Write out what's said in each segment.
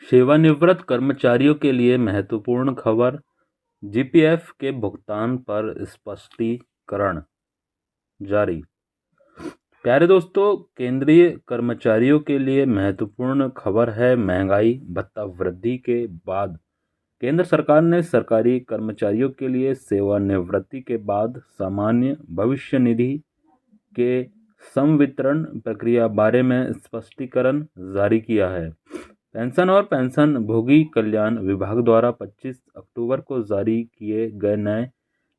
सेवानिवृत्त कर्मचारियों के लिए महत्वपूर्ण खबर, जीपीएफ के भुगतान पर स्पष्टीकरण जारी। प्यारे दोस्तों, केंद्रीय कर्मचारियों के लिए महत्वपूर्ण खबर है। महंगाई भत्ता वृद्धि के बाद केंद्र सरकार ने सरकारी कर्मचारियों के लिए सेवानिवृत्ति के बाद सामान्य भविष्य निधि के संवितरण प्रक्रिया बारे में स्पष्टीकरण जारी किया है। पेंशन और पेंशन भोगी कल्याण विभाग द्वारा 25 अक्टूबर को जारी किए गए नए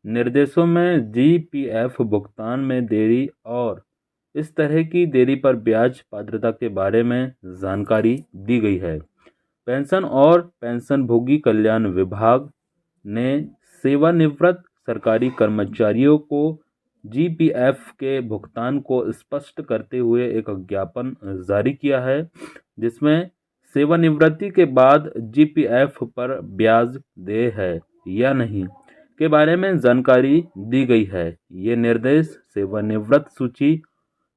निर्देशों में जीपीएफ भुगतान में देरी और इस तरह की देरी पर ब्याज पात्रता के बारे में जानकारी दी गई है। पेंशन और पेंशनभोगी कल्याण विभाग ने सेवानिवृत्त सरकारी कर्मचारियों को जीपीएफ के भुगतान को स्पष्ट करते हुए एक ज्ञापन जारी किया है, जिसमें सेवानिवृत्ति के बाद जीपीएफ पर ब्याज देय है या नहीं के बारे में जानकारी दी गई है। ये निर्देश सेवानिवृत्त सूची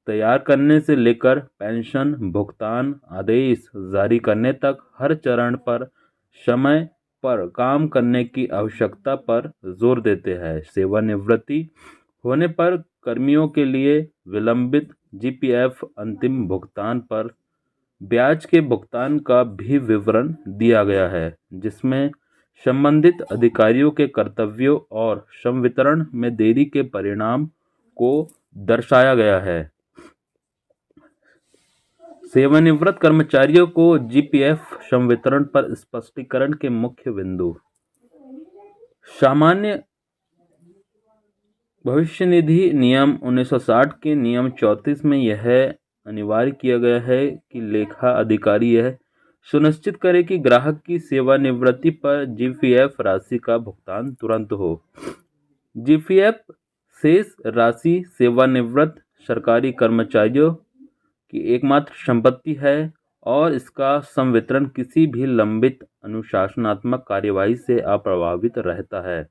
तैयार करने से लेकर पेंशन भुगतान आदेश जारी करने तक हर चरण पर समय पर काम करने की आवश्यकता पर जोर देते हैं। सेवानिवृत्ति होने पर कर्मियों के लिए विलंबित जीपीएफ अंतिम भुगतान पर ब्याज के भुगतान का भी विवरण दिया गया है, जिसमें संबंधित अधिकारियों के कर्तव्यों और संवितरण में देरी के परिणाम को दर्शाया गया है। सेवानिवृत्त कर्मचारियों को जीपीएफ संवितरण पर स्पष्टीकरण के मुख्य बिंदु। सामान्य भविष्य निधि नियम 1960 के नियम 34 में यह अनिवार्य किया गया है कि लेखा अधिकारी यह सुनिश्चित करे कि ग्राहक की सेवानिवृत्ति पर जीपीएफ राशि का भुगतान तुरंत हो। जीपीएफ शेष राशि सेवानिवृत्त सरकारी कर्मचारियों की एकमात्र संपत्ति है और इसका संवितरण किसी भी लंबित अनुशासनात्मक कार्यवाही से अप्रभावित रहता है।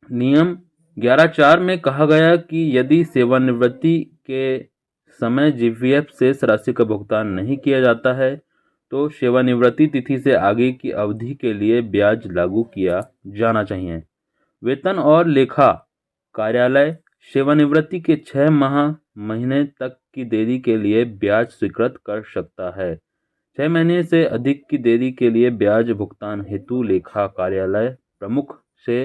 नियम 11(4) में कहा गया कि यदि सेवानिवृत्ति के समय जीपीएफ शेष राशि का भुगतान नहीं किया जाता है तो सेवानिवृत्ति तिथि से आगे की अवधि के लिए ब्याज लागू किया जाना चाहिए। वेतन और लेखा कार्यालय सेवानिवृत्ति के 6 महीने तक की देरी के लिए ब्याज स्वीकृत कर सकता है। 6 महीने से अधिक की देरी के लिए ब्याज भुगतान हेतु लेखा कार्यालय प्रमुख से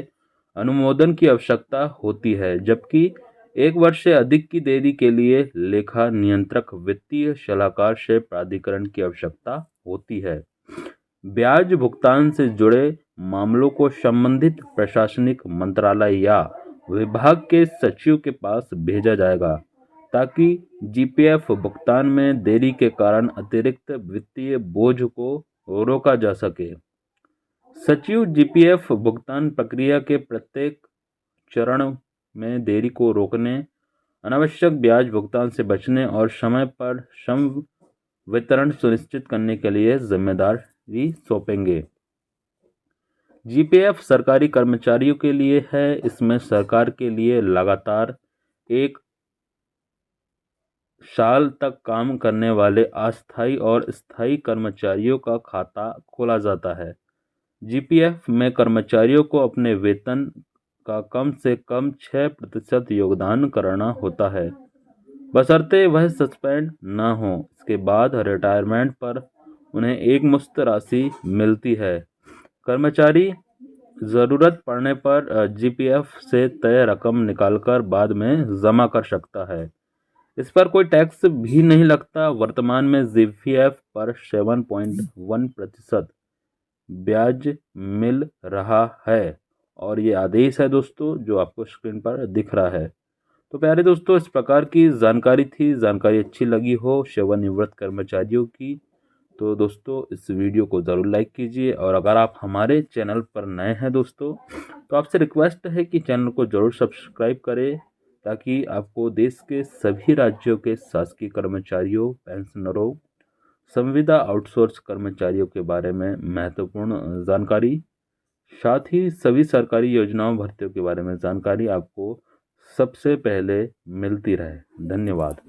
अनुमोदन की आवश्यकता होती है, जबकि 1 वर्ष से अधिक की देरी के लिए लेखा नियंत्रक वित्तीय सलाहकार से प्राधिकरण की आवश्यकता होती है। ब्याज भुगतान से जुड़े मामलों को संबंधित प्रशासनिक मंत्रालय या विभाग के सचिव के पास भेजा जाएगा ताकि जीपीएफ भुगतान में देरी के कारण अतिरिक्त वित्तीय बोझ को रोका जा सके। सचिव जीपीएफ भुगतान प्रक्रिया के प्रत्येक चरण में देरी को रोकने, अनावश्यक ब्याज भुगतान से बचने और समय पर संवितरण सुनिश्चित करने के लिए जिम्मेदारी सौंपेंगे। जीपीएफ सरकारी कर्मचारियों के लिए है। इसमें सरकार के लिए लगातार 1 साल तक काम करने वाले अस्थायी और स्थायी कर्मचारियों का खाता खोला जाता है। जीपीएफ में कर्मचारियों को अपने वेतन का कम से कम 6% योगदान करना होता है, बशर्ते वह सस्पेंड न हो। इसके बाद रिटायरमेंट पर उन्हें एक मुश्त राशि मिलती है। कर्मचारी ज़रूरत पड़ने पर जीपीएफ से तय रकम निकालकर बाद में जमा कर सकता है। इस पर कोई टैक्स भी नहीं लगता। वर्तमान में जीपीएफ पर 7.1% ब्याज मिल रहा है और ये आदेश है दोस्तों जो आपको स्क्रीन पर दिख रहा है। तो प्यारे दोस्तों, इस प्रकार की जानकारी थी। जानकारी अच्छी लगी हो सेवानिवृत्त कर्मचारियों की तो दोस्तों इस वीडियो को ज़रूर लाइक कीजिए, और अगर आप हमारे चैनल पर नए हैं दोस्तों तो आपसे रिक्वेस्ट है कि चैनल को ज़रूर सब्सक्राइब करें ताकि आपको देश के सभी राज्यों के शासकीय कर्मचारियों, पेंशनरों, संविदा आउटसोर्स कर्मचारियों के बारे में महत्वपूर्ण जानकारी, साथ ही सभी सरकारी योजनाओं भर्तियों के बारे में जानकारी आपको सबसे पहले मिलती रहे। धन्यवाद।